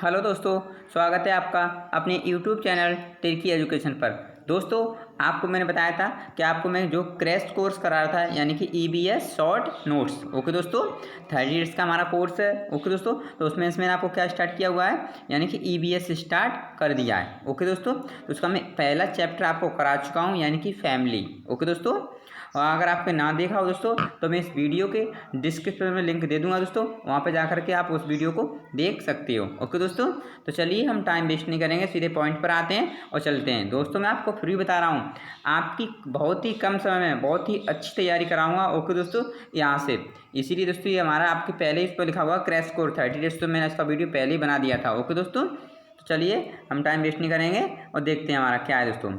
Hello दोस्तों, स्वागत है आपका अपने यूट्यूब चैनल टिर्की एजुकेशन पर। दोस्तों, आपको मैंने बताया था कि आपको मैं जो क्रैश कोर्स करा रहा था, यानी कि EBS शॉर्ट नोट्स। ओके दोस्तों, 30 डेज का हमारा कोर्स है। ओके दोस्तों, तो उसमें इसमें आपको क्या स्टार्ट किया हुआ है, यानी कि EBS स्टार्ट कर दिया है। ओके दोस्तों, तो उसका मैं पहला चैप्टर आपको करा चुका हूँ, यानी कि फैमिली। ओके दोस्तों, और अगर आपने ना देखा हो दोस्तों, तो मैं इस वीडियो के डिस्क्रिप्शन में लिंक दे दूंगा दोस्तों, वहाँ पे जा करके आप उस वीडियो को देख सकते हो। ओके दोस्तों, तो चलिए हम टाइम वेस्ट नहीं करेंगे, सीधे पॉइंट पर आते हैं और चलते हैं। दोस्तों, मैं आपको फ्री बता रहा हूँ, आपकी बहुत ही कम समय में बहुत ही अच्छी तैयारी कराऊंगा। ओके दोस्तों, यहाँ से इसीलिए दोस्तों ये हमारा आपके पहले इस पर लिखा हुआ क्रैश कोर्स 30 डेज, तो मैंने इसका वीडियो पहले ही बना दिया था। ओके दोस्तों, तो चलिए हम टाइम वेस्ट नहीं करेंगे और देखते हैं हमारा क्या है। दोस्तों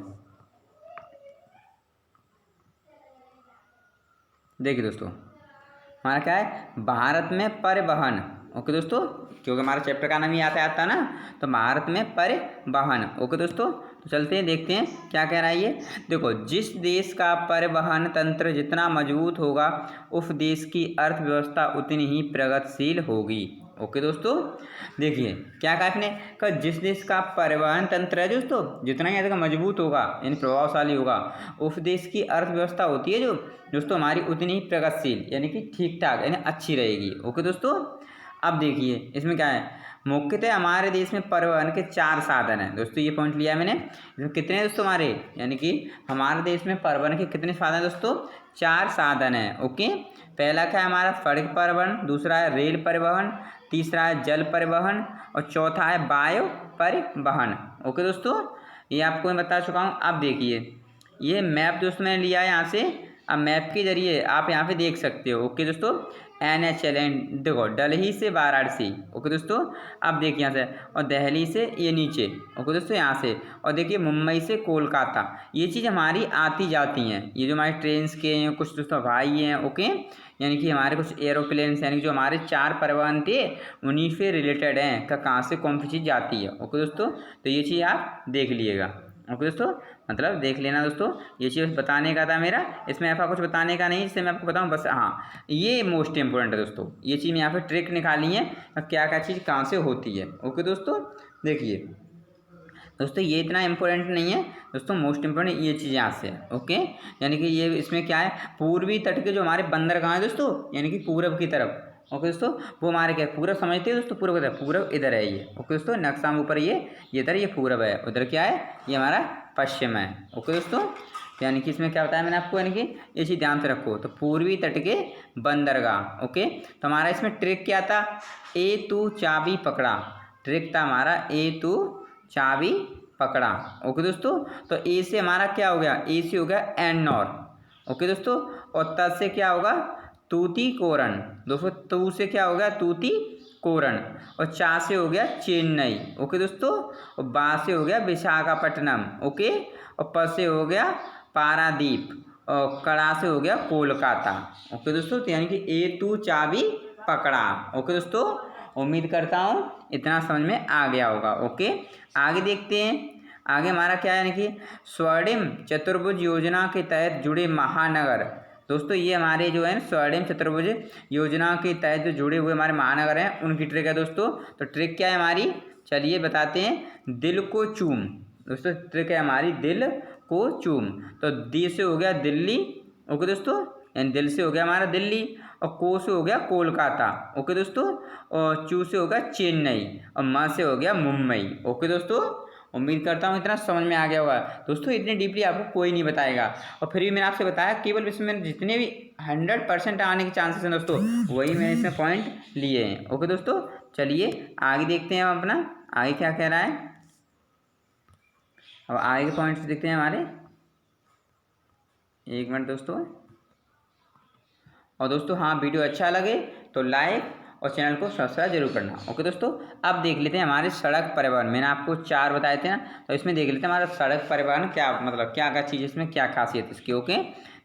देखिए दोस्तों, हमारा क्या है, भारत में परिवहन। ओके दोस्तों, क्योंकि हमारा चैप्टर का नाम ही आता है ना, तो भारत में परिवहन। ओके दोस्तों, तो चलते हैं देखते हैं क्या कह रहा है ये। देखो, जिस देश का परिवहन तंत्र जितना मजबूत होगा, उस देश की अर्थव्यवस्था उतनी ही प्रगतिशील होगी। ओके दोस्तों, देखिए क्या कहा आपने, कि जिस देश का परिवहन तंत्र है दोस्तों जितना ही अधिक मजबूत होगा, यानी प्रभावशाली होगा, उस देश की अर्थव्यवस्था होती है जो दोस्तों हमारी उतनी ही प्रगतिशील, यानी कि ठीक ठाक, यानी अच्छी रहेगी। ओके दोस्तों, अब देखिए इसमें क्या है, मुख्यतः हमारे देश में परिवहन के 4 साधन हैं। दोस्तों ये पॉइंट लिया है मैंने। इसमें कितने हैं दोस्तों हमारे, यानी कि हमारे देश में परिवहन के कितने साधन हैं दोस्तों, 4 साधन हैं। ओके, पहला क्या है हमारा सड़क परिवहन, दूसरा है रेल परिवहन, तीसरा है जल परिवहन और चौथा है वायु परिवहन। ओके दोस्तों, ये आपको मैं बता चुका हूँ। अब देखिए ये मैप दोस्तों मैंने लिया है यहाँ से। अब मैप के जरिए आप यहाँ पे देख सकते हो। ओके दोस्तों, NH देखो, दिल्ली से वाराणसी। ओके दोस्तों, अब देखिए यहाँ से, और दिल्ली से ये नीचे। ओके दोस्तों, यहाँ से, और देखिए मुंबई से कोलकाता। ये चीज़ हमारी आती जाती हैं, ये जो हमारे ट्रेन के हैं, कुछ दोस्तों भाई हैं। ओके, यानी कि हमारे कुछ एरोप्लेन्स, यानी कि जो हमारे 4 परिवहन थे उन्हीं से रिलेटेड हैं, कहाँ से कौन सी चीज़ जाती है। ओके दोस्तों, तो ये चीज़ आप देख लीजिएगा। ओके दोस्तों, मतलब देख लेना दोस्तों, ये चीज़ बताने का था मेरा, इसमें ऐसा कुछ बताने का नहीं जिससे मैं आपको बताऊं बस। हाँ, ये मोस्ट इंपॉर्टेंट है दोस्तों, ये चीज़ मैं यहाँ पे ट्रिक निकाली है, क्या क्या चीज़ कहाँ से होती है। ओके दोस्तों, देखिए दोस्तों ये इतना इम्पोर्टेंट नहीं है दोस्तों, मोस्ट इम्पोर्टेंट ये चीज़ यहाँ से है। ओके, यानी कि ये इसमें क्या है, पूर्वी तट के जो हमारे बंदरगाह है दोस्तों, यानी कि पूरब की तरफ। ओके दोस्तों, वो हमारे क्या है, पूरब समझते हैं दोस्तों, पूरब इधर, पूरब इधर है ये। ओके दोस्तों, नक्शा में ऊपर ये इधर ये पूरब है, उधर क्या है, ये हमारा पश्चिम है। ओके दोस्तों, यानी कि इसमें क्या बताया मैंने आपको, यानी कि ये चीज़ ध्यान से रखो, तो पूर्वी तट के बंदरगाह। ओके, तो हमारा इसमें ट्रिक क्या था, ए तू चाबी पकड़ा। ट्रिक था हमारा ए तू चाबी पकड़ा। ओके दोस्तों, तो ए से हमारा क्या हो गया, ए से हो गया एन्नौर। ओके दोस्तों, और त से क्या होगा, तूती कोरन। दोस्तों तू से क्या हो गया, तूती कोरन, और चा से हो गया चेन्नई। ओके दोस्तों, और बा से हो गया विशाखापट्टनम। ओके, और प से हो गया पारादीप, और कड़ा से हो गया कोलकाता। ओके दोस्तों, तो यानी कि ए तू चाबी पकड़ा। ओके दोस्तों, उम्मीद करता हूँ इतना समझ में आ गया होगा। ओके, आगे देखते हैं। आगे हमारा क्या है, यानी कि स्वर्णिम चतुर्भुज योजना के तहत जुड़े महानगर। दोस्तों ये हमारे जो है स्वर्णिम चतुर्भुज योजना के तहत जो जुड़े हुए हमारे महानगर हैं उनकी ट्रिक है दोस्तों। तो ट्रिक क्या है हमारी, चलिए बताते हैं। दिल को चूम। दोस्तों ट्रिक है हमारी, दिल को चूम। तो दी से हो गया दिल्ली। ओके दोस्तों, यानी दिल से हो गया हमारा दिल्ली, और को से हो गया कोलकाता। ओके दोस्तों, और चू से हो गया चेन्नई, और मा से हो गया मुंबई। ओके दोस्तों, उम्मीद करता हूँ इतना समझ में आ गया होगा दोस्तों। इतनी डीपली आपको कोई नहीं बताएगा, और फिर भी मैंने आपसे बताया केवल इसमें जितने भी 100% आने के चांसेस हैं दोस्तों, वही मैंने इसमें पॉइंट लिए हैं। ओके दोस्तों, चलिए आगे देखते हैं हम अपना, आगे क्या कह रहा है। अब आगे के पॉइंट्स देखते हैं हमारे, एक मिनट दोस्तों। और दोस्तों हाँ, वीडियो अच्छा लगे तो लाइक और चैनल को सब्सक्राइब जरूर करना। ओके दोस्तों, अब देख लेते हैं हमारे सड़क परिवहन। मैंने आपको 4 बताए थे ना, तो इसमें देख लेते हैं हमारा सड़क परिवहन क्या मतलब, क्या क्या चीज़ इसमें क्या खासियत है इसकी। ओके,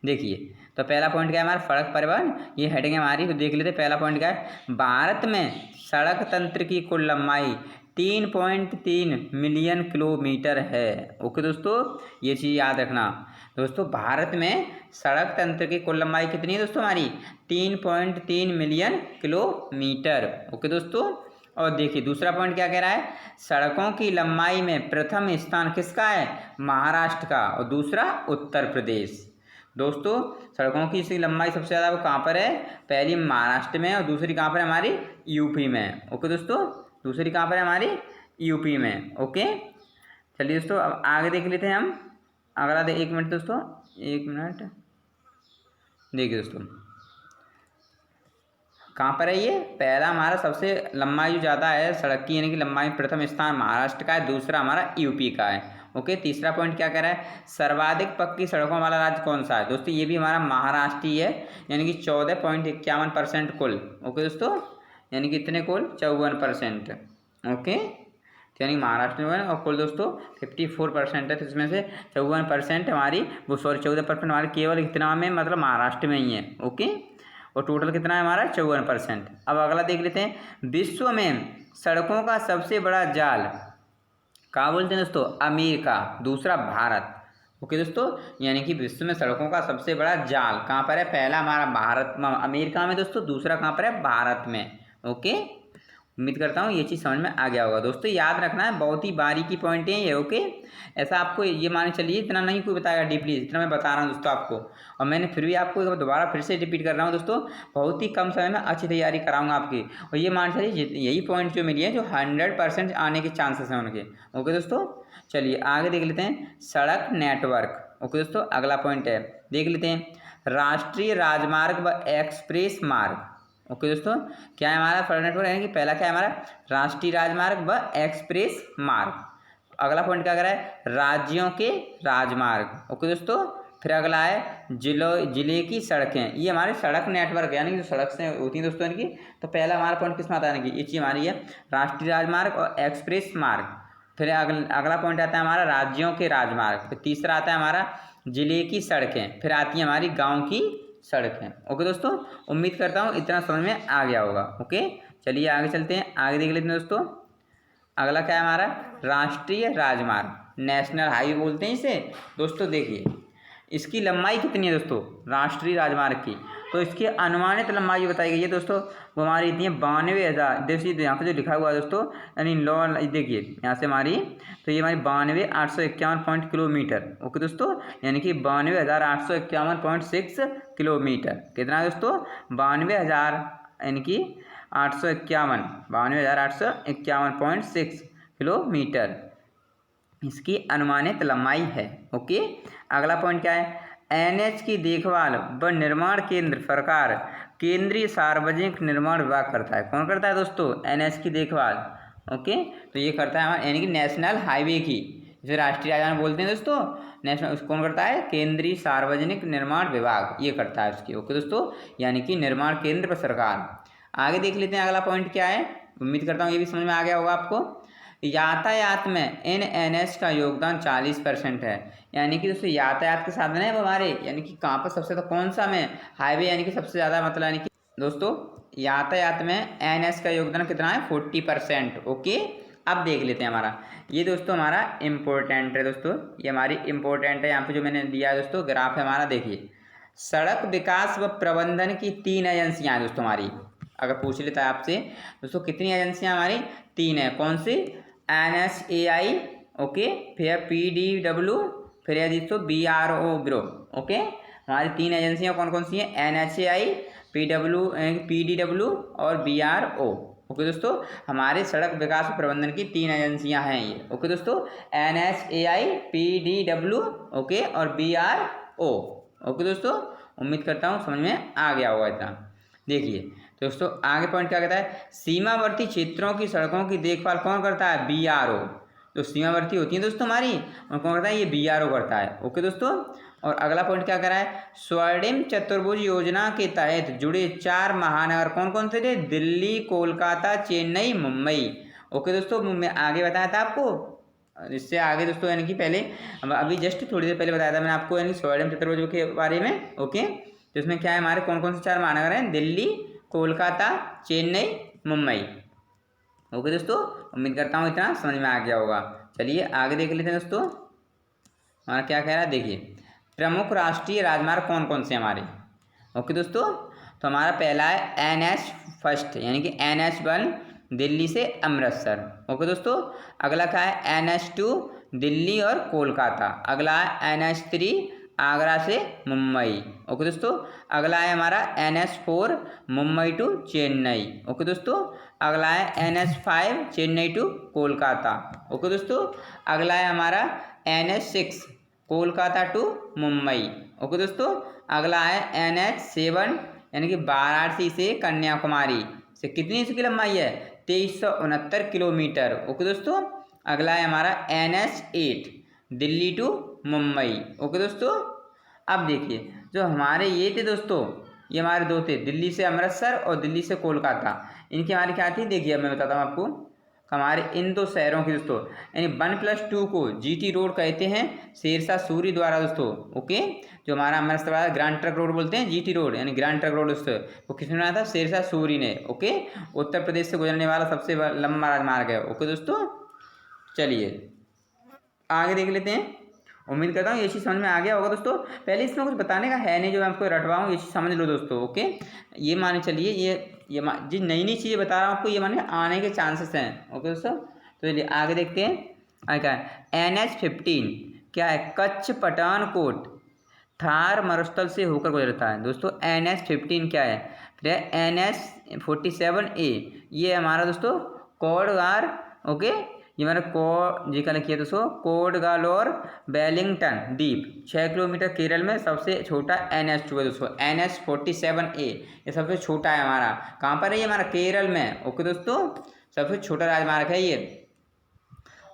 देखिए तो पहला पॉइंट क्या है हमारा सड़क परिवहन, ये हेडिंग है हमारी। तो देख लेते हैं पहला पॉइंट क्या है, भारत में सड़क तंत्र की कुल लंबाई 3.3 मिलियन किलोमीटर है। ओके दोस्तों, ये चीज़ याद रखना। दोस्तों भारत में सड़क तंत्र की कुल लंबाई कितनी है दोस्तों हमारी, 3.3 मिलियन किलोमीटर। ओके दोस्तों, और देखिए दूसरा पॉइंट क्या कह रहा है, सड़कों की लंबाई में प्रथम स्थान किसका है, महाराष्ट्र का, और दूसरा उत्तर प्रदेश। दोस्तों सड़कों की इसकी लंबाई सबसे ज़्यादा वो कहाँ पर है, पहली महाराष्ट्र में और दूसरी कहाँ पर है हमारी यूपी में। ओके दोस्तों, दूसरी कहाँ पर है हमारी यूपी में। ओके चलिए दोस्तों अब आगे देख लेते हैं हम अगला। एक मिनट दोस्तों, एक मिनट, देखिए दोस्तों कहाँ पर है ये, पहला हमारा सबसे लंबाई जो ज़्यादा है सड़क की यानी कि लंबाई प्रथम स्थान महाराष्ट्र का है, दूसरा हमारा यूपी का है। ओके तीसरा पॉइंट क्या कह रहा है, सर्वाधिक पक्की सड़कों वाला राज्य कौन सा है। दोस्तों ये भी हमारा महाराष्ट्र ही है, यानी कि 14.51% कुल। ओके दोस्तों, यानी कि इतने कुल 54%। ओके यानी महाराष्ट्र में, और कुल दोस्तों 54% है, तो इसमें से 54% हमारी वो 14% हमारी केवल इतना में मतलब महाराष्ट्र में ही है। ओके और टोटल कितना है हमारा 54%। अब अगला देख लेते हैं, विश्व में सड़कों का सबसे बड़ा जाल कहाँ बोलते हैं दोस्तों, अमेरिका, दूसरा भारत। ओके दोस्तों, यानी कि विश्व में सड़कों का सबसे बड़ा जाल कहाँ पर है, पहला हमारा भारत में अमेरिका में दोस्तों, दूसरा कहाँ पर है भारत में। ओके उम्मीद करता हूँ ये चीज़ समझ में आ गया होगा। दोस्तों याद रखना है, बहुत ही बारीकी पॉइंट है ये। ओके ऐसा आपको ये मान चलिए इतना नहीं कोई बताएगा डीपली जितना मैं बता रहा हूँ दोस्तों आपको, और मैंने फिर भी आपको दोबारा फिर से रिपीट कर रहा हूँ दोस्तों, बहुत ही कम समय में अच्छी तैयारी कराऊंगा आपकी। और ये मान चलिए यही पॉइंट जो मिली है जो 100% आने के चांसेस हैं उनके। ओके दोस्तों चलिए आगे देख लेते हैं, सड़क नेटवर्क। ओके दोस्तों अगला पॉइंट है, देख लेते हैं, राष्ट्रीय राजमार्ग व एक्सप्रेस मार्ग। ओके दोस्तों क्या है हमारा सड़क नेटवर्क, यानी कि पहला क्या है हमारा राष्ट्रीय राजमार्ग व एक्सप्रेस मार्ग। अगला पॉइंट क्या कर रहा है, राज्यों के राजमार्ग। ओके दोस्तों फिर अगला है जिले की सड़कें, ये हमारे सड़क नेटवर्क यानी कि जो सड़क से होती हैं दोस्तों इनकी। तो पहला हमारा पॉइंट किस में आता है, यानी कि ये चीज़ हमारी है राष्ट्रीय राजमार्ग और एक्सप्रेस मार्ग। फिर अगला पॉइंट आता है हमारा राज्यों के राजमार्ग। फिर तीसरा आता है हमारा जिले की सड़कें, फिर आती है हमारी गाँव की सड़कें। ओके दोस्तों उम्मीद करता हूँ इतना समझ में आ गया होगा। ओके चलिए आगे चलते हैं, आगे देख लेते हैं दोस्तों। अगला क्या है हमारा राष्ट्रीय राजमार्ग, नेशनल हाईवे बोलते हैं इसे। दोस्तों देखिए इसकी लंबाई कितनी है दोस्तों राष्ट्रीय राजमार्ग की, तो इसकी अनुमानित लंबाई बताई गई है दोस्तों, वो हमारी इतनी है 92,000। देखिए यहाँ पे जो लिखा हुआ है दोस्तों, यानी लॉ देखिए यहाँ से हमारी, तो ये हमारी 92,851 किलोमीटर। ओके दोस्तों यानी कि 92,851.6 किलोमीटर। कितना दोस्तों 92,000 यानी कि 92,851.6 किलोमीटर इसकी अनुमानित लंबाई है। ओके अगला पॉइंट क्या है, एनएच की देखभाल व निर्माण केंद्र सरकार केंद्रीय सार्वजनिक निर्माण विभाग करता है। कौन करता है दोस्तों एनएच की देखभाल। ओके तो ये करता है हमारा यानी कि नेशनल हाईवे की, जिसे राष्ट्रीय राजमार्ग बोलते हैं दोस्तों, नेशनल उसको कौन करता है, केंद्रीय सार्वजनिक निर्माण विभाग ये करता है उसकी। ओके दोस्तों यानी कि निर्माण केंद्र पर सरकार। आगे देख लेते हैं अगला पॉइंट क्या है, उम्मीद करता हूँ ये भी समझ में आ गया होगा आपको। यातायात में एनएच का योगदान 40% है, यानी कि दोस्तों यातायात के साधन है वो हमारे, यानी कि कहाँ पर सबसे ज़्यादा कौन सा में हाईवे, यानी कि सबसे ज़्यादा मतलब यानी कि दोस्तों यातायात में एनएच का योगदान कितना है 40%। ओके अब देख लेते हैं हमारा ये दोस्तों हमारा इम्पोर्टेंट है दोस्तों, ये हमारी इम्पोर्टेंट है, यहाँ पे जो मैंने दिया है दोस्तों ग्राफ है हमारा। देखिए सड़क विकास व प्रबंधन की 3 एजेंसियाँ हैं दोस्तों हमारी, अगर पूछ लेता है आपसे दोस्तों कितनी एजेंसियाँ हमारी 3 है, कौन सी, NHAI, ओके फिर PDW, फिर है दोस्तों BRO ब्रो। ओके हमारी 3 एजेंसियाँ कौन कौन सी हैं, NHAI, PDW और BRO। ओके दोस्तों हमारे सड़क विकास प्रबंधन की 3 एजेंसियां हैं ये। ओके दोस्तों NHAI, PDW ओके और BRO। ओके दोस्तों उम्मीद करता हूँ समझ में आ गया होगा इतना। देखिए दोस्तों आगे पॉइंट क्या कहता है, सीमावर्ती क्षेत्रों की सड़कों की देखभाल कौन करता है, BRO। तो सीमावर्ती होती है दोस्तों हमारी, और कौन करता है ये BRO करता है। ओके दोस्तों और अगला पॉइंट क्या कर रहा है, स्वर्णिम चतुर्भुज योजना के तहत जुड़े 4 महानगर कौन कौन से थे, दिल्ली, कोलकाता, चेन्नई, मुंबई। ओके दोस्तों मैं आगे बताया था आपको, इससे आगे दोस्तों यानी कि पहले अभी जस्ट थोड़ी देर पहले बताया था मैंने आपको यानी स्वर्णिम चतुर्भुज के बारे में। ओके तो इसमें क्या है हमारे कौन कौन से 4 महानगर हैं, दिल्ली, कोलकाता, चेन्नई, मुंबई। ओके दोस्तों उम्मीद करता हूँ इतना समझ में आ गया होगा। चलिए आगे देख लेते हैं दोस्तों हमारा क्या कह रहा है। देखिए प्रमुख राष्ट्रीय राजमार्ग कौन कौन से हमारे। ओके दोस्तों तो हमारा पहला है NH फर्स्ट यानी कि NH1 दिल्ली से अमृतसर। ओके दोस्तों। अगला क्या है NH2 दिल्ली और कोलकाता। अगला है NH3 आगरा से मुंबई। ओके दोस्तों। अगला है हमारा NH4 Mumbai to Chennai. Okay दोस्तों। अगला है NH5 Chennai to Kolkata. Okay दोस्तों। अगला है हमारा NH6 Kolkata to Mumbai. Okay दोस्तों। अगला है NH7 यानी कि वाराणसी से कन्याकुमारी से कितनी इसकी लंबाई है 2369 किलोमीटर। ओके दोस्तों। अगला है हमारा NH8 Delhi to Mumbai. Okay दोस्तों। अब देखिए जो हमारे ये थे दोस्तों, ये हमारे दो थे, दिल्ली से अमृतसर और दिल्ली से कोलकाता। इनकी हमारी क्या थी देखिए, अब मैं बताता हूँ आपको। हमारे इन दो शहरों की दोस्तों यानी 1+2 को GT रोड कहते हैं शेरशाह सूरी द्वारा दोस्तों। ओके। जो हमारा अमृतसर वाला ग्रैंड ट्रंक रोड बोलते हैं GT रोड यानी ग्रैंड ट्रंक रोड दोस्तों, वो किसने बनाया था शेरशाह सूरी ने। ओके। उत्तर प्रदेश से गुजरने वाला सबसे लंबा राजमार्ग है। ओके दोस्तों। चलिए आगे देख लेते हैं। उम्मीद करता हूँ ये चीज़ समझ में आ गया होगा दोस्तों। पहले इसमें कुछ बताने का है नहीं, जो मैं आपको रटवाऊँ ये चीज़ समझ लो दोस्तों। ओके। ये माने चलिए ये जी नई नई चीज़ें बता रहा हूँ आपको, ये माने आने के चांसेस हैं। ओके दोस्तों। तो चलिए आगे देखते हैं। आगे क्या है NH15 क्या है कच्छ पठानकोट थार मरुस्थल से होकर गुजरता है दोस्तों। NH15 क्या है, फिर NH47A ये हमारा दोस्तों कोडगार। ओके। ये हमारा जी का लिखिए दोस्तों कोडगालोर वेलिंगटन द्वीप 6 किलोमीटर केरल में सबसे छोटा NH2 है दोस्तों। NH47A ये सबसे छोटा है हमारा, कहाँ पर है ये हमारा केरल में। ओके दोस्तों। सबसे छोटा राजमार्ग है ये।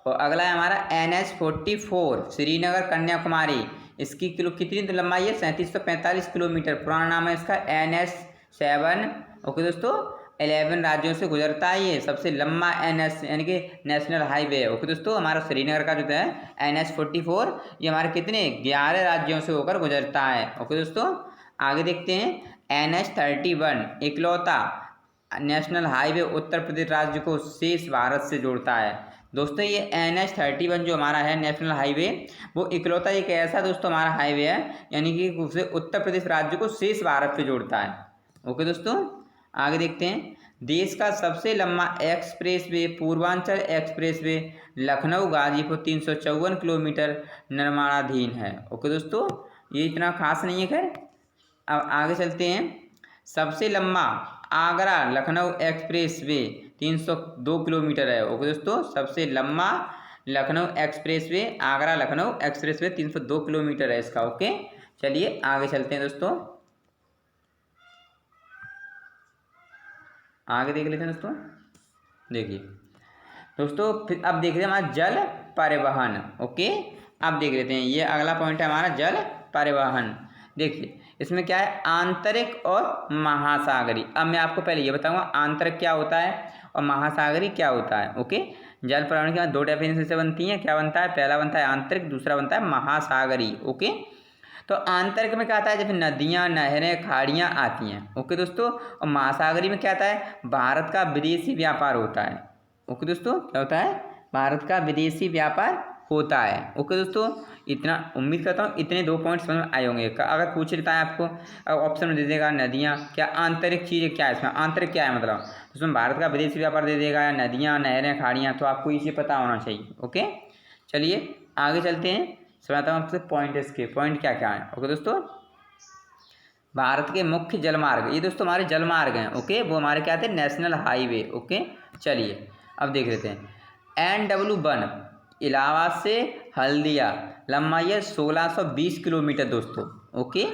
और अगला है हमारा NH44 श्रीनगर कन्याकुमारी। इसकी कितनी लंबाई है 3745 किलोमीटर। पुराना नाम है इसका NH7। ओके दोस्तों। 11 राज्यों से गुजरता है ये, सबसे लंबा NH यानी कि नेशनल हाईवे है। ओके दोस्तों। हमारा श्रीनगर का जो है NH44 ये हमारे कितने 11 राज्यों से होकर गुजरता है। ओके दोस्तों। आगे देखते हैं NH31 इकलौता नेशनल हाईवे उत्तर प्रदेश राज्य को शेष भारत से जोड़ता है दोस्तों। ये NH31 जो हमारा है नेशनल हाईवे, वो इकलौता एक ऐसा दोस्तों हमारा हाईवे है यानी कि उसे उत्तर प्रदेश राज्य को शेष भारत से जोड़ता है। ओके दोस्तों। आगे देखते हैं। देश का सबसे लंबा expressway Purvanchal expressway Lucknow Ghazipur 354 kilometre निर्माणाधीन है। ओके दोस्तों। ये इतना खास नहीं है। खैर अब आगे चलते हैं। सबसे लंबा आगरा लखनऊ एक्सप्रेसवे 302 किलोमीटर है। ओके दोस्तों। सबसे लंबा Lucknow expressway Agra Lucknow expressway 302 kilometre है इसका। ओके। चलिए आगे चलते हैं दोस्तों। आगे देख लेते हैं दोस्तों। देखिए दोस्तों फिर अब देख रहे हैं हमारा जल परिवहन। ओके। अब देख लेते हैं ये अगला पॉइंट है हमारा जल परिवहन। देखिए इसमें क्या है आंतरिक और महासागरी। अब मैं आपको पहले ये बताऊंगा आंतरिक क्या होता है और महासागरी क्या होता है। ओके। जल परिवहन के दो डेफिनेशन से बनती हैं। क्या बनता है, पहला बनता है आंतरिक, दूसरा बनता है महासागरी। ओके। तो आंतरिक में क्या आता है जब नदियाँ नहरें खाड़ियाँ आती हैं। ओके दोस्तों। और महासागरी में क्या आता है भारत का विदेशी व्यापार होता है। ओके दोस्तों। क्या होता है भारत का विदेशी व्यापार होता है। ओके दोस्तों। इतना उम्मीद करता हूँ इतने 2 पॉइंट्स समझ में आए होंगे। अगर पूछ लेता है आपको ऑप्शन में दे देगा नदियाँ, क्या आंतरिक चीज़ें क्या है इसमें, आंतरिक क्या है मतलब उसमें भारत का विदेशी व्यापार दे देगा, नदियाँ नहरें खाड़ियाँ, तो आपको इसे पता होना चाहिए। ओके। चलिए आगे चलते हैं। समझाता हूँ आपसे पॉइंट, इसके पॉइंट क्या क्या है। ओके दोस्तों। भारत के मुख्य जलमार्ग, ये दोस्तों हमारे जलमार्ग हैं। ओके। वो हमारे क्या थे नेशनल हाईवे। ओके। चलिए अब देख लेते हैं। NW1 इलाहाबाद से हल्दिया लंबाई है 1620 किलोमीटर दोस्तों। ओके।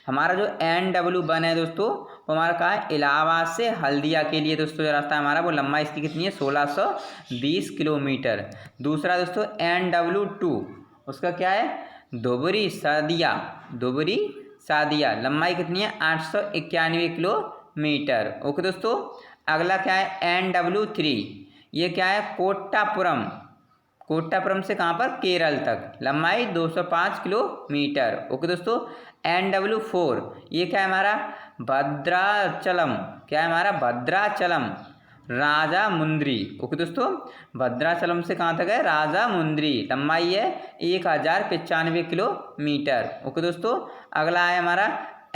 हमारा जो NW1 है दोस्तों वो हमारा कहा है इलाहाबाद से हल्दिया के लिए दोस्तों जो रास्ता हमारा वो लंबाई इसकी कितनी है 1620 किलोमीटर। दूसरा दोस्तों NW2 उसका क्या है धुबरी सादिया लंबाई कितनी है 891 किलोमीटर। ओके दोस्तों। अगला क्या है NW3 ये क्या है कोट्टापुरम से कहाँ पर केरल तक लंबाई 205 किलोमीटर। ओके दोस्तों। NW4 ये क्या है हमारा भद्राचलम, क्या है हमारा भद्राचलम राजामुंद्री। ओके दोस्तों। भद्राचलम से कहाँ तक है राजामुंद्री, लंबाई है 1095 किलोमीटर। ओके दोस्तों। अगला है हमारा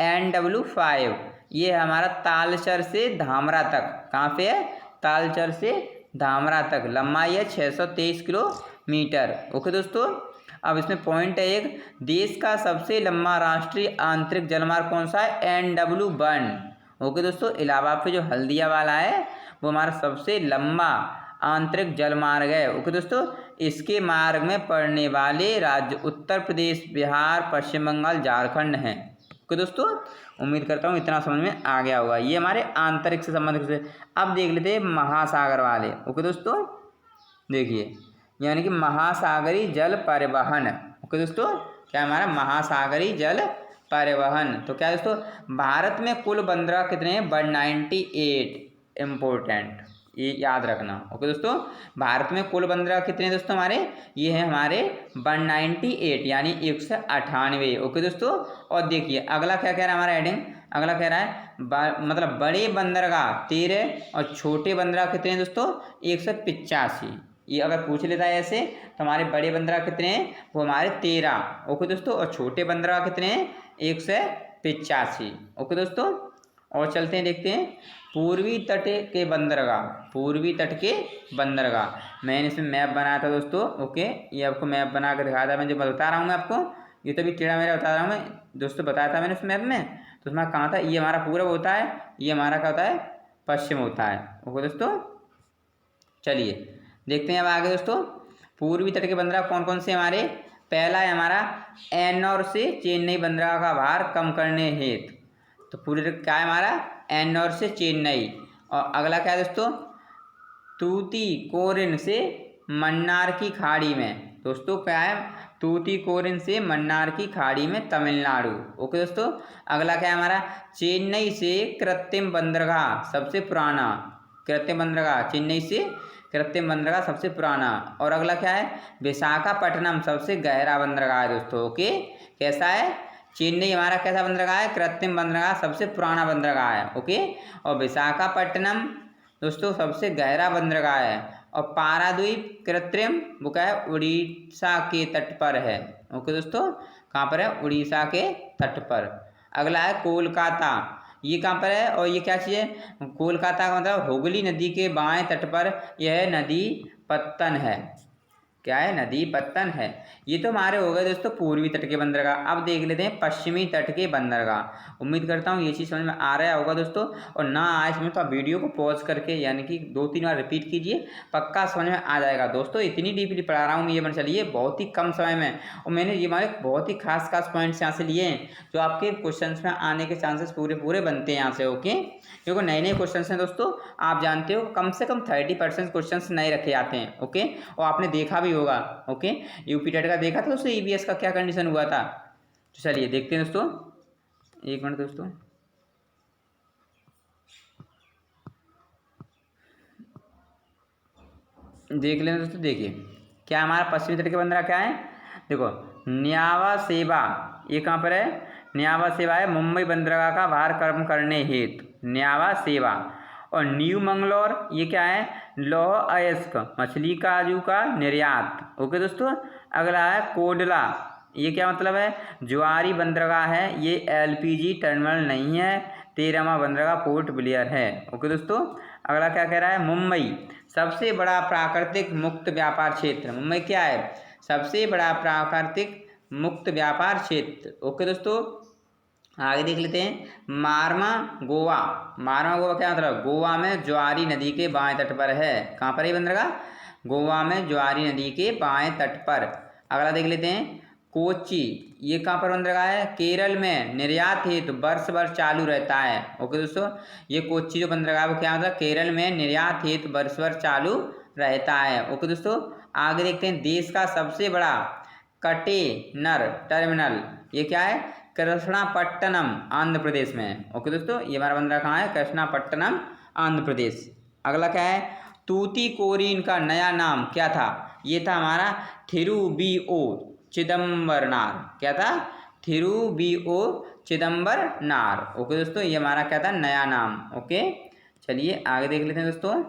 NW5 ये हमारा तालचर से धामरा तक, कहाँ पे है तालचर से धामरा तक लंबाई है 623 किलोमीटर। ओके दोस्तों, अब इसमें पॉइंट है एक, देश का सबसे लंबा राष्ट्रीय आंतरिक जलमार्ग कौन सा है? NW1। ओके दोस्तों, इलाहाबाद पे जो हल्दिया वाला है वो हमारा सबसे लंबा आंतरिक जलमार्ग है। ओके दोस्तों, इसके मार्ग में पड़ने वाले राज्य उत्तर प्रदेश, बिहार, पश्चिम बंगाल, झारखंड हैं। ओके दोस्तों, उम्मीद करता हूँ इतना समझ में आ गया होगा। ये हमारे आंतरिक से संबंधित से। अब देख लेते हैं महासागर वाले। ओके दोस्तों, देखिए यानी कि महासागरी जल परिवहन। ओके दोस्तों, क्या हमारा महासागरी जल परिवहन। तो क्या दोस्तों, भारत में कुल बंदरगाह कितने हैं? 198। इम्पोर्टेंट, ये याद रखना। ओके दोस्तों, भारत में कुल बंदरगाह कितने हैं दोस्तों हमारे? ये है हमारे 198 यानी 198। ओके दोस्तों, और देखिए अगला क्या कह रहा है हमारा हेडिंग, अगला कह रहा है मतलब बड़े बंदरगाह 13 और छोटे बंदरगाह कितने हैं दोस्तों? 185। ये अगर पूछ लेता है ऐसे तो हमारे बड़े बंदरगाह कितने हैं? वो हमारे 13। ओके दोस्तों, और छोटे बंदरगाह कितने हैं? 185। ओके दोस्तों, और चलते हैं देखते हैं पूर्वी तट के बंदरगाह। पूर्वी तट के बंदरगाह मैंने इसमें मैप बनाया था दोस्तों। ओके, ये आपको मैप बना कर दिखाया था, मैं जो बता रहा हूँ मैं आपको, ये तो भी टेढ़ा मेरा बता रहा हूँ मैं दोस्तों, बताया था मैंने उस मैप में। तो उसमें कहाँ था? ये हमारा पूरब होता है, ये हमारा क्या होता है? पश्चिम होता है। ओके दोस्तों, चलिए देखते हैं अब आगे दोस्तों, पूर्वी तट के बंदरगाह कौन कौन से हमारे? पहला है हमारा एन्नौर से चेन्नई बंदरगाह का भार कम करने हेतु। तो पूरे क्या है हमारा? एन्नौर से चेन्नई। और अगला क्या है दोस्तों? तूतीकोरिन से मन्नार की खाड़ी में। दोस्तों क्या है? तूतीकोरिन से मन्नार की खाड़ी में तमिलनाडु। ओके दोस्तों, अगला क्या है हमारा? चेन्नई से कृत्रिम बंदरगाह सबसे पुराना। कृत्रिम बंदरगाह चेन्नई से कृत्रिम बंदरगाह सबसे पुराना। और अगला क्या है? विशाखापट्टनम सबसे गहरा बंदरगाह है दोस्तों। ओके, कैसा है? चेन्नई हमारा कैसा बंदरगाह है? कृत्रिम बंदरगाह सबसे पुराना बंदरगाह है। ओके, और विशाखापट्टनम दोस्तों सबसे गहरा बंदरगाह है। और पाराद्वीप कृत्रिम वो क्या है? उड़ीसा के तट पर है। ओके दोस्तों, कहाँ पर है? उड़ीसा के तट पर। अगला है कोलकाता, ये कहाँ पर है और ये क्या चीज़ है? कोलकाता का मतलब हुगली नदी के बाएं तट पर यह नदी पत्तन है। क्या है? नदी पत्तन है। ये तो हमारे हो गए दोस्तों पूर्वी तट के बंदरगाह। अब देख लेते हैं पश्चिमी तट के बंदरगाह। उम्मीद करता हूँ ये चीज़ समझ में आ रहा होगा दोस्तों, और ना आए समझ तो आप वीडियो को पॉज करके यानी कि 2-3 बार रिपीट कीजिए, पक्का समझ में आ जाएगा दोस्तों। इतनी डीपली पढ़ा रहा हूँ, ये मान चलिए बहुत ही कम समय में, और मैंने ये हमारे बहुत ही खास खास पॉइंट्स यहाँ से लिए हैं जो आपके क्वेश्चन में आने के चांसेस पूरे बनते हैं यहाँ से। ओके, क्योंकि नए नए क्वेश्चन हैं दोस्तों, आप जानते हो कम से कम 30% क्वेश्चन नए रखे जाते हैं। ओके, और आपने देखा भी होगा। ओके, यूपी टेट का देखा था दोस्तों, ईवीएस का क्या कंडीशन हुआ था। तो चलिए देखते हैं दोस्तों, एक मिनट दोस्तों, देख लें दोस्तों। देखिए क्या हमारा पश्चिमी तट के बंदरगाह क्या है? देखो न्यावा सेवा, ये कहाँ पर है? न्यावा सेवा है मुंबई बंदरगाह का भार कम करने हेतु, न्यावा सेवा। और न्यू मंगलौर ये क्या है? लौह अयस्क मछली काजू का निर्यात। ओके दोस्तों, अगला है कोडला, ये क्या मतलब है? ज्वारी बंदरगाह है, ये एलपीजी टर्मिनल नहीं है, 13वां बंदरगाह पोर्ट ब्लेयर है। ओके दोस्तों, अगला क्या कह रहा है? मुंबई सबसे बड़ा प्राकृतिक मुक्त व्यापार क्षेत्र। मुंबई क्या है? सबसे बड़ा प्राकृतिक मुक्त व्यापार क्षेत्र। ओके दोस्तों, आगे देख लेते हैं मारमा गोवा। मारमा गोवा क्या मतलब? गोवा में ज्वारी नदी के बाएं तट पर है। कहाँ पर है बंदरगाह? गोवा में ज्वारी नदी के बाएं तट पर। अगला देख लेते हैं कोच्चि, ये कहाँ पर बंदरगाह है? केरल में निर्यात हेतु वर्ष भर चालू रहता है। ओके दोस्तों, ये कोच्चि जो बंदरगाह है वो क्या मतलब? केरल में निर्यात हेतु वर्ष भर चालू रहता है। ओके दोस्तों, आगे देखते हैं देश का सबसे बड़ा कंटेनर टर्मिनल, ये क्या है? कृष्णापट्टनम आंध्र प्रदेश में। ओके दोस्तों, ये हमारा बंदरगाह कहाँ है? कृष्णापट्टनम आंध्र प्रदेश। अगला क्या है? तूतीकोरिन का नया नाम क्या था? ये था हमारा थिरुबीओ चिदम्बरनार। क्या था? थिरुबीओ चिदम्बरनार। ओके दोस्तों, ये हमारा क्या था? नया नाम। ओके, चलिए आगे देख लेते हैं दोस्तों,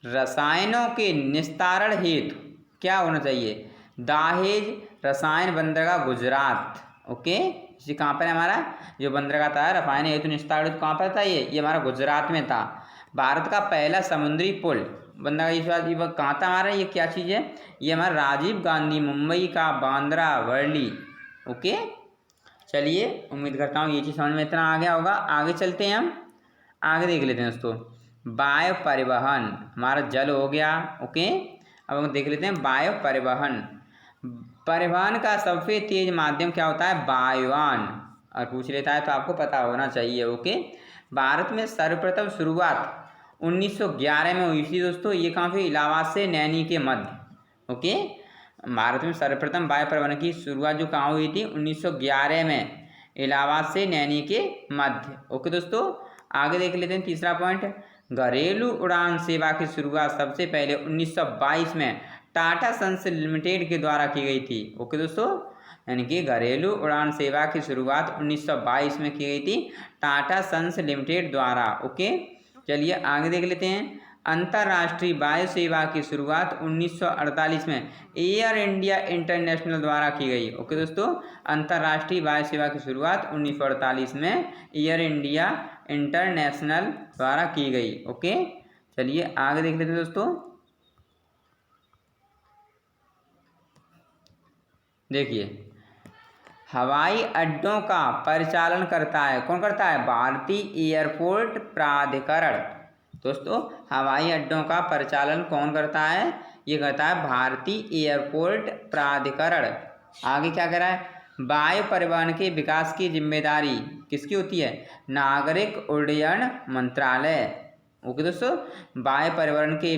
रसायनों के निस्तारण हेतु क्या होना चाहिए? दाहेज रसायन बंदरगाह गुजरात। ओके, इसी कहाँ पर है हमारा जो बंदरगाह था रफायन हेतु निस्तारित कहाँ पर था ये हमारा गुजरात में था। भारत का पहला समुद्री पुल बंदरगाह ये कहाँ था हमारा, ये क्या चीज़ है, ये हमारा राजीव गांधी मुंबई का बांद्रा वर्ली। ओके चलिए उम्मीद करता हूँ ये चीज़ समझ में इतना आ गया होगा। आगे चलते हैं, हम आगे देख लेते हैं दोस्तों। वायु परिवहन हमारा जल हो गया। ओके अब हम देख लेते हैं वायु परिवहन। परिवहन का सबसे तेज माध्यम क्या होता है, वायुयान। और पूछ लेता है तो आपको पता होना चाहिए। ओके भारत में सर्वप्रथम शुरुआत 1911 में हुई थी दोस्तों। ये कहाँ पे, इलाहाबाद से नैनी के मध्य। ओके भारत में सर्वप्रथम वायु परिवहन की शुरुआत जो कहाँ हुई थी 1911 में, इलाहाबाद से नैनी के मध्य। ओके दोस्तों आगे देख लेते हैं तीसरा पॉइंट। घरेलू उड़ान सेवा की शुरुआत सबसे पहले 1922 में टाटा सन्स लिमिटेड के द्वारा की गई थी। ओके दोस्तों यानी कि घरेलू उड़ान सेवा की शुरुआत 1922 में की गई थी टाटा सन्स लिमिटेड द्वारा। ओके चलिए आगे देख लेते हैं। अंतर्राष्ट्रीय वायु सेवा की शुरुआत 1948 में एयर इंडिया इंटरनेशनल द्वारा की गई। ओके दोस्तों अंतर्राष्ट्रीय वायु सेवा की शुरुआत 1948 में एयर इंडिया इंटरनेशनल द्वारा की गई। ओके चलिए आगे देख लेते हैं दोस्तों। देखिए हवाई अड्डों का परिचालन करता है, कौन करता है, भारतीय एयरपोर्ट प्राधिकरण। दोस्तों हवाई अड्डों का परिचालन कौन करता है, ये करता है भारतीय एयरपोर्ट प्राधिकरण। आगे क्या करा है, वायु परिवहन के विकास की जिम्मेदारी किसकी होती है, नागरिक उड्डयन मंत्रालय। ओके दोस्तों वायु परिवहन के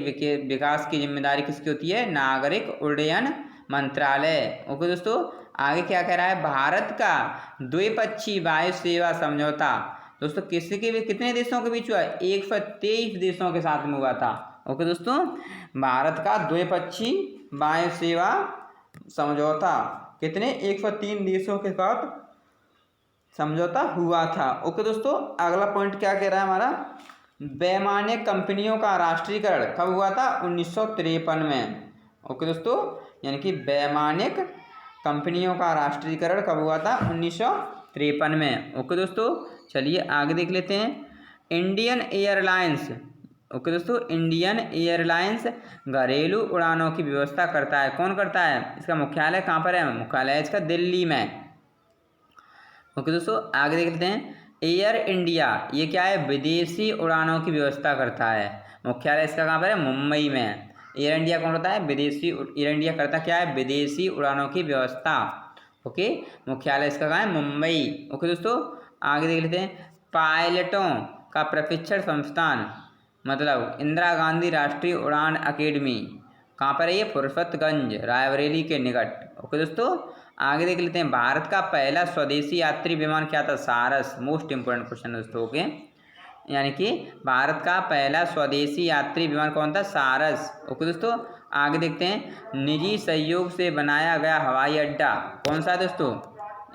विकास की जिम्मेदारी किसकी होती है, नागरिक उड्डयन मंत्रालय। ओके दोस्तों आगे क्या कह रहा है, भारत का द्विपक्षीय वायु सेवा समझौता दोस्तों कितने देशों के बीच हुआ है, 123 देशों के साथ में हुआ था। ओके दोस्तों भारत का द्विपक्षीय वायु सेवा समझौता कितने 103 देशों के साथ समझौता हुआ था। ओके दोस्तों अगला पॉइंट क्या कह रहा है हमारा, वैमानिक कंपनियों का राष्ट्रीयकरण कब हुआ था, 1953 में। ओके दोस्तों यानी कि वैमानिक कंपनियों का राष्ट्रीयकरण कब हुआ था, 1953 में। ओके दोस्तों चलिए आगे देख लेते हैं। Indian airlines. ओके दोस्तों इंडियन एयरलाइंस घरेलू उड़ानों की व्यवस्था करता है, कौन करता है, इसका मुख्यालय कहाँ पर है, मुख्यालय इसका दिल्ली में। ओके दोस्तों आगे देख लेते हैं। एयर इंडिया ये क्या है, विदेशी उड़ानों की व्यवस्था करता है, मुख्यालय इसका कहाँ पर है, मुंबई में। एयर इंडिया कौन होता है, विदेशी, एयर इंडिया करता क्या है, विदेशी उड़ानों की व्यवस्था। ओके मुख्यालय इसका कहाँ है, मुंबई। ओके दोस्तों आगे देख लेते हैं। पायलटों का प्रशिक्षण संस्थान मतलब इंदिरा गांधी राष्ट्रीय उड़ान अकेडमी कहाँ पर है, ये फुरसतगंज रायबरेली के निकट। ओके दोस्तों आगे देख लेते हैं। भारत का पहला स्वदेशी यात्री विमान क्या था, सारस। मोस्ट इंपोर्टेंट क्वेश्चन दोस्तों। ओके यानी कि भारत का पहला स्वदेशी यात्री विमान कौन था, सारस। ओके दोस्तों आगे देखते हैं। निजी सहयोग से बनाया गया हवाई अड्डा कौन सा है दोस्तों,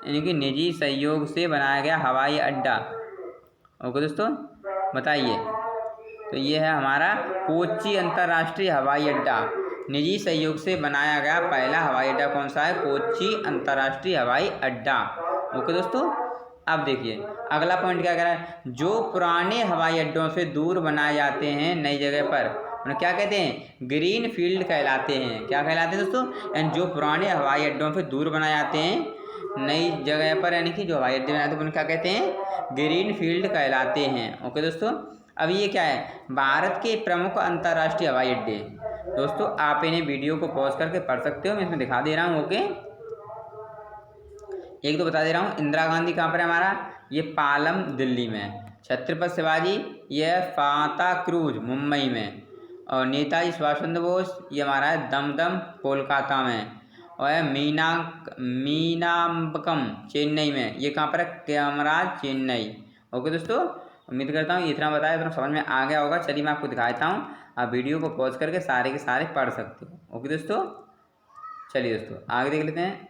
यानी कि निजी सहयोग से बनाया गया हवाई अड्डा। ओके दोस्तों बताइए, तो ये है हमारा कोच्चि अंतर्राष्ट्रीय हवाई अड्डा। निजी सहयोग से बनाया गया पहला हवाई अड्डा कौन सा है, कोच्चि अंतर्राष्ट्रीय हवाई अड्डा। ओके दोस्तों अब देखिए अगला पॉइंट क्या कह रहा है, जो पुराने हवाई अड्डों से दूर बनाए जाते हैं नई जगह पर उन्हें क्या कहते हैं, ग्रीन फील्ड कहलाते हैं। क्या कहलाते हैं दोस्तों, यानी जो पुराने हवाई अड्डों से दूर बनाए जाते हैं नई जगह पर, यानी कि जो हवाई अड्डे बनाए जाते हैं उन्हें क्या कहते हैं, ग्रीन फील्ड कहलाते हैं। ओके दोस्तों अब ये क्या है, भारत के प्रमुख अंतर्राष्ट्रीय हवाई अड्डे। दोस्तों आप इन्हें वीडियो को पॉज करके पढ़ सकते हो, मैं इसमें दिखा दे रहा हूँ। ओके एक तो बता दे रहा हूँ, इंदिरा गांधी कहाँ पर है हमारा, ये पालम दिल्ली में। छत्रपति शिवाजी ये फाता क्रूज मुंबई में। और नेताजी सुभाष चंद्र बोस ये हमारा है दमदम कोलकाता में। और मीनाम्बकम चेन्नई में, ये कहाँ पर है, कैमराज चेन्नई। ओके दोस्तों उम्मीद करता हूँ इतना बताया तो समझ में आ गया होगा। चलिए मैं आपको दिखाता हूँ, आप वीडियो को पॉज करके सारे के सारे पढ़ सकते हो। ओके दोस्तों चलिए दोस्तों आगे देख लेते हैं।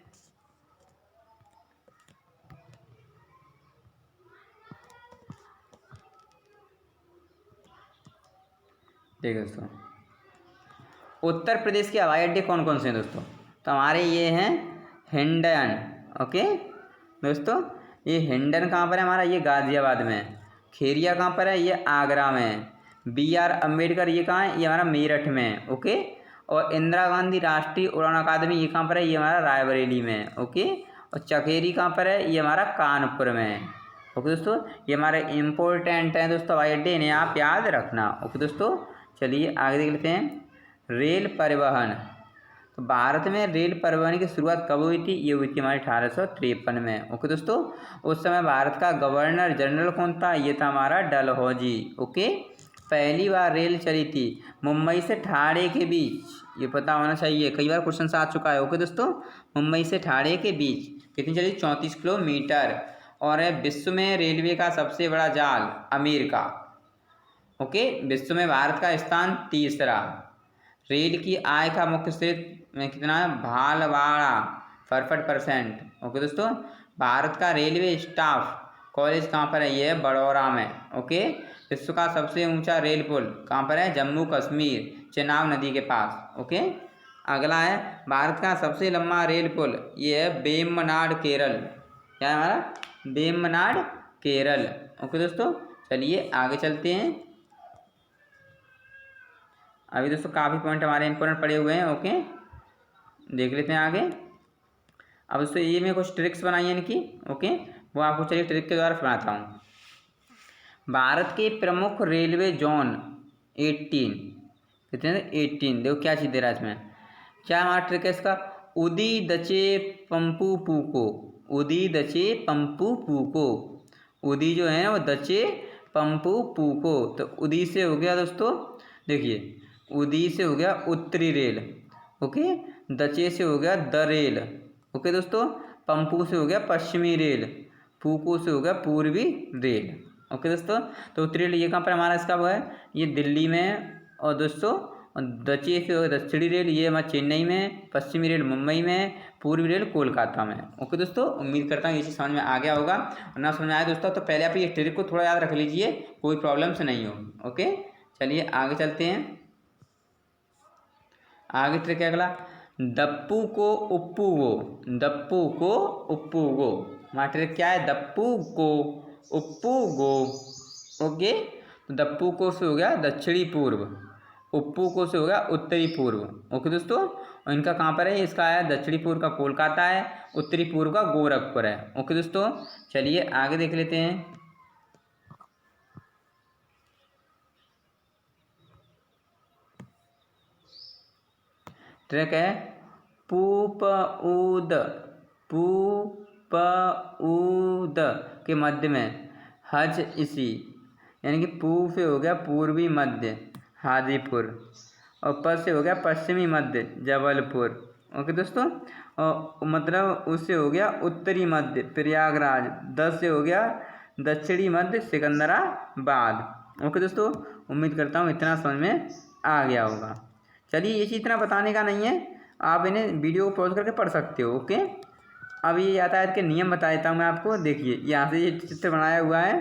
देखिए दोस्तों उत्तर प्रदेश के हवाई अड्डे कौन कौन से हैं दोस्तों, तो हमारे ये हैं हिंडन। ओके दोस्तों ये हिंडन कहाँ पर है हमारा, ये गाज़ियाबाद में। खेरिया कहाँ पर है, ये आगरा में। BR अम्बेडकर ये कहाँ है, ये हमारा मेरठ में। ओके। और इंदिरा गांधी राष्ट्रीय उड़ान अकादमी ये कहाँ पर है, ये हमारा रायबरेली में। ओके। और चकेरी कहाँ पर है, ये हमारा कानपुर में। ओके दोस्तों, ये हमारे इम्पोर्टेंट हैं दोस्तों हवाई अड्डे, इन्हें आप याद रखना। ओके दोस्तों, चलिए आगे देख लेते हैं। रेल परिवहन। तो भारत में रेल परिवहन की शुरुआत कब हुई थी, ये हुई थी हमारे 1853 में। ओके दोस्तों, उस समय भारत का गवर्नर जनरल कौन था, ये था हमारा डलहौजी। ओके। पहली बार रेल चली थी मुंबई से ठाणे के बीच, ये पता होना चाहिए, कई बार क्वेश्चन आ चुका है। ओके दोस्तों, मुंबई से ठाणे के बीच कितनी चली, 34 किलोमीटर। और है विश्व में रेलवे का सबसे बड़ा जाल अमेरिका। ओके। विश्व में भारत का स्थान तीसरा। रेल की आय का मुख्य स्रोत में कितना है, भालवाड़ा 65%। ओके दोस्तों, भारत का रेलवे स्टाफ कॉलेज कहाँ पर है, ये है बड़ौरा में। ओके। विश्व का सबसे ऊंचा रेल पुल कहाँ पर है, जम्मू कश्मीर चेनाब नदी के पास। ओके। अगला है भारत का सबसे लंबा रेल पुल, ये है वेम्बनाड केरल। क्या है हमारा, वेम्बनाड केरल। ओके दोस्तों, चलिए आगे चलते हैं। अभी दोस्तों काफ़ी पॉइंट हमारे इंपॉर्टेंट पड़े हुए हैं। ओके, देख लेते हैं आगे। अब दोस्तों ये मैं कुछ ट्रिक्स बनाई है इनकी। ओके, वो आपको चलिए ट्रिक के द्वारा सुनाता हूँ। भारत के प्रमुख रेलवे जोन 18, कितने 18, देखो क्या चीज़ दे रहा है इसमें, क्या हमारा ट्रिक है इसका, उदी दचे पंपू पूको। उदी दचे पंपू पूको। उदी जो है वो दचे पंपू पूको। तो उदी से हो गया दोस्तों, देखिए उदी से हो गया उत्तरी रेल। ओके। दचे से हो गया द रेल। ओके दोस्तों, पंपू से हो गया पश्चिमी रेल, पूको से हो गया पूर्वी रेल। ओके दोस्तों, तो उत्तरी रेल ये कहाँ पर हमारा इसका वो है, ये दिल्ली में। और दोस्तों दचे से हो गया दक्षिणी रेल, ये हमारा चेन्नई में। पश्चिमी रेल मुंबई में। पूर्वी रेल कोलकाता में। ओके दोस्तों, उम्मीद करता हूँ ये चीज़ समझ में आ गया होगा। और ना समझ में आया दोस्तों तो पहले आप ये ट्रिक को थोड़ा याद रख लीजिए, कोई प्रॉब्लम से नहीं हो। ओके, चलिए आगे चलते हैं। आगे ट्रिक है अगला, दप्पू को उप्पू गो। दप्पू को उप्पू गो, हमारा ट्रिक क्या है, दप्पू को उप्पू गो। ओके, तो दप्पू को से हो गया दक्षिणी पूर्व, उप्पू को से हो गया उत्तरी पूर्व। ओके दोस्तों, और इनका कहाँ पर है, इसका है दक्षिणी पूर्व का कोलकाता है, उत्तरी पूर्व का गोरखपुर है। ओके दोस्तों, चलिए आगे देख लेते हैं। ट्रैक है पूप ऊद। पूप ऊद के मध्य में हज इसी, यानी कि पू से हो गया पूर्वी मध्य हाजीपुर, और प से हो गया पश्चिमी मध्य जबलपुर। ओके दोस्तों, और मतलब उससे हो गया उत्तरी मध्य प्रयागराज, 10 से हो गया दक्षिणी मध्य सिकंदराबाद। ओके दोस्तों, उम्मीद करता हूँ इतना समझ में आ गया होगा। चलिए ये चीज़ इतना बताने का नहीं है, आप इन्हें वीडियो को पॉज करके पढ़ सकते हो। ओके, अब ये यातायात के नियम बता देता हूँ मैं आपको। देखिए यहाँ से ये चित्र बनाया हुआ है।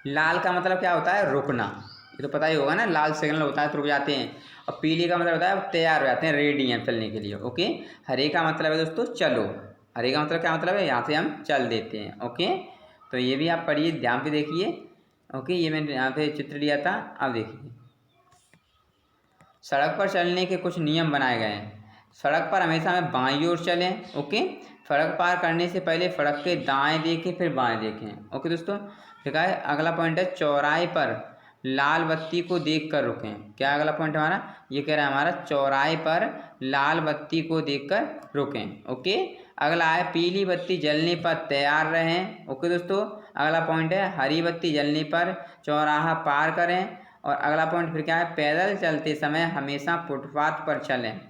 लाल का मतलब क्या होता है, रुकना, ये तो पता ही होगा ना, लाल सिग्नल होता है तो रुक जाते हैं। और पीले का मतलब होता है तैयार हो जाते हैं, रेडी हैं चलने के लिए। ओके, हरे का मतलब है दोस्तों चलो। हरे का मतलब क्या मतलब है, यहाँ से हम चल देते हैं। ओके, तो ये भी आप पढ़िए, ध्यान से देखिए। ओके, ये मैंने यहाँ पे चित्र लिया था, अब देखिए। सड़क पर चलने के कुछ नियम बनाए गए हैं। सड़क पर हमेशा हमें बाईं ओर चलें। ओके, सड़क पार करने से पहले सड़क के दाएं देखें फिर बाएं देखें। ओके दोस्तों, ठीक है। अगला पॉइंट है चौराहे पर लाल बत्ती को देखकर रुकें। क्या अगला पॉइंट हमारा, ये कह रहा है हमारा चौराहे पर लाल बत्ती को देखकर रुकें। ओके, अगला है पीली बत्ती जलने पर तैयार रहें। ओके दोस्तों, अगला पॉइंट है हरी बत्ती जलने पर चौराहा पार करें। और अगला पॉइंट फिर क्या है, पैदल चलते समय हमेशा फुटपाथ पर चलें,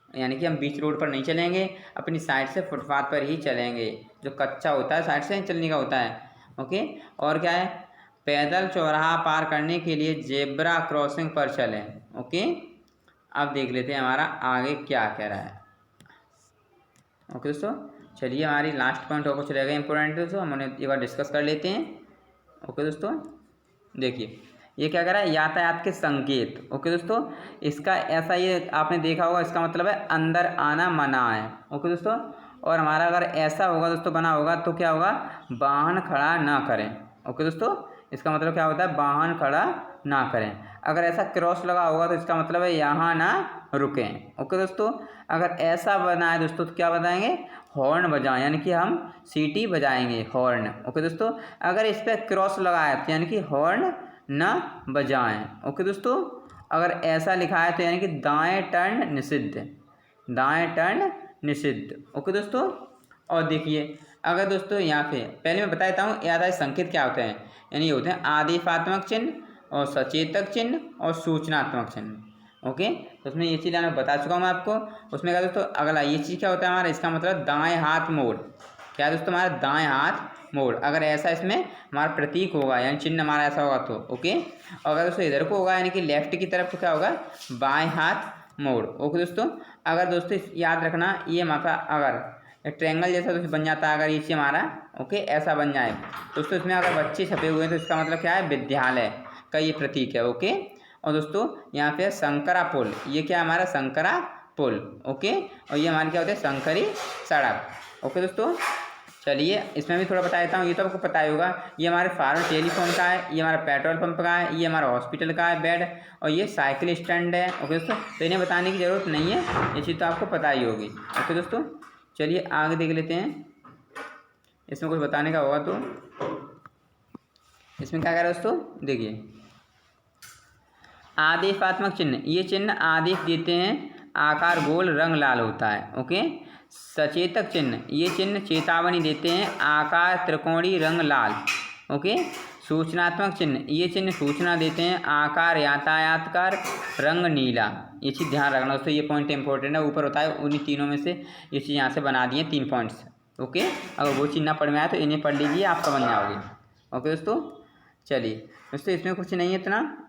यानी कि हम बीच रोड पर नहीं चलेंगे, अपनी साइड से फुटपाथ पर ही चलेंगे, जो कच्चा होता है साइड से चलने का होता है। ओके, और क्या है, पैदल चौराहा पार करने के लिए जेब्रा क्रॉसिंग पर चलें। ओके, अब देख लेते हैं हमारा आगे क्या कह रहा है। ओके दोस्तों, चलिए हमारी लास्ट पॉइंट और कुछ रहेगा इंपॉर्टेंट दोस्तों, हम उन्हें एक बार डिस्कस कर लेते हैं। ओके दोस्तों, देखिए ये क्या कह रहा है, यातायात के संकेत। ओके दोस्तों, इसका ऐसा ये आपने देखा होगा, इसका मतलब है अंदर आना मना है। ओके दोस्तों, और हमारा अगर ऐसा होगा दोस्तों बना होगा तो क्या होगा, वाहन खड़ा ना करें। ओके दोस्तों, इसका मतलब क्या होता है, वाहन खड़ा ना करें। अगर ऐसा क्रॉस लगा होगा तो इसका मतलब है यहाँ ना रुकें। ओके दोस्तों, अगर ऐसा बना है दोस्तों तो क्या बताएंगे, हॉर्न बजाएं, यानी कि हम सीटी बजाएंगे, हॉर्न। ओके दोस्तों, अगर इस पर क्रॉस लगा है तो यानी कि हॉर्न ना बजाएं। ओके दोस्तों, अगर ऐसा लिखा है तो यानी कि दाएं टर्न निषिद्ध, दाएं टर्न निषिद्ध। ओके दोस्तों, और देखिए अगर दोस्तों यहाँ पे पहले मैं बता देता हूँ याद संकेत क्या होते हैं, यानी ये होते हैं आदेशात्मक चिन्ह और सचेतक चिन्ह और सूचनात्मक चिन्ह। ओके, तो उसमें ये चीज़ मैं बता चुका हूँ मैं आपको। उसमें क्या दोस्तों अगला ये चीज़ क्या होता है हमारा, इसका मतलब दाएं हाथ मोड़। क्या है दोस्तों, हमारा दाएं हाथ मोड़। अगर ऐसा इसमें हमारा प्रतीक होगा यानी चिन्ह हमारा ऐसा होगा तो ओके। और अगर दोस्तों इधर को होगा यानी कि लेफ्ट की तरफ तो क्या होगा, बाएं हाथ मोड़। ओके दोस्तों, अगर दोस्तों याद रखना ये हमारा अगर ट्रायंगल जैसा दोस्तों बन जाता है, अगर ये हमारा ओके ऐसा बन जाए दोस्तों, इसमें अगर बच्चे छपे हुए हैं तो इसका मतलब क्या है, विद्यालय का ये प्रतीक है। ओके, और दोस्तों यहाँ पे शंकरा पुल, ये क्या हमारा शंकरा पुल। ओके, और ये हमारे क्या होते हैं, शंकरी सड़क। ओके दोस्तों, चलिए इसमें भी थोड़ा बता देता हूँ, ये तो आपको पता ही होगा। ये हमारे फार्म टेलीफोन का है, ये हमारा पेट्रोल पंप का है, ये हमारा हॉस्पिटल का है बेड, और ये साइकिल स्टैंड है। ओके दोस्तों, तो इन्हें बताने की ज़रूरत नहीं है, ये चीज़ तो आपको पता ही होगी। ओके दोस्तों, चलिए आगे देख लेते हैं, इसमें कुछ बताने का होगा तो इसमें क्या कह रहा है दोस्तों, देखिए आदेशात्मक चिन्ह, ये चिन्ह आदेश देते हैं, आकार गोल, रंग लाल होता है। ओके, सचेतक चिन्ह, ये चिन्ह चेतावनी देते हैं, आकार त्रिकोणीय, रंग लाल। ओके, सूचनात्मक चिन्ह, ये चिन्ह सूचना देते हैं, आकार यातायातकार, रंग नीला। ये चीज़ ध्यान रखना दोस्तों, ये पॉइंट इंपॉर्टेंट है, ऊपर होता है उन्हीं तीनों में से ये चीज़ यहाँ से बना दिए 3 पॉइंट्स। ओके, अगर वो चीज़ ना पढ़ में आए तो इन्हें पढ़ लीजिए, आप समझ जाओगे। ओके दोस्तों, चलिए दोस्तों इसमें कुछ नहीं है इतना,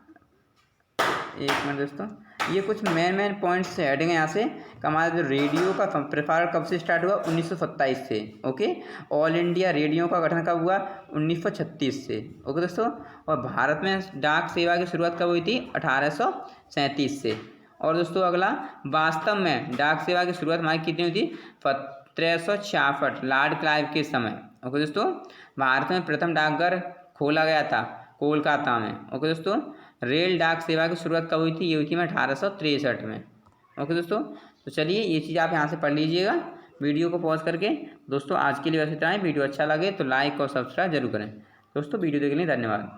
एक मिनट दोस्तों, ये कुछ मेन पॉइंट्स से हेडिंग है यहाँ से। हमारा जो रेडियो का प्रसारण कब से स्टार्ट हुआ, 1927 से। ओके, ऑल इंडिया रेडियो का गठन कब हुआ, 1936 से। ओके दोस्तों, और भारत में डाक सेवा की शुरुआत कब हुई थी, 1837 से। और दोस्तों अगला, वास्तव में डाक सेवा की शुरुआत हमारी कितनी हुई थी, 1766 लॉर्ड क्लाइव के समय। ओके दोस्तों, भारत में प्रथम डाकघर खोला गया था कोलकाता में। ओके दोस्तों, रेल डाक सेवा की शुरुआत कब हुई थी, ये हुई थी 1863 में। ओके दोस्तों, तो चलिए ये चीज़ आप यहाँ से पढ़ लीजिएगा वीडियो को पॉज करके। दोस्तों आज के लिए बस इतना ही, वीडियो अच्छा लगे तो लाइक और सब्सक्राइब जरूर करें। दोस्तों वीडियो देखने के लिए धन्यवाद।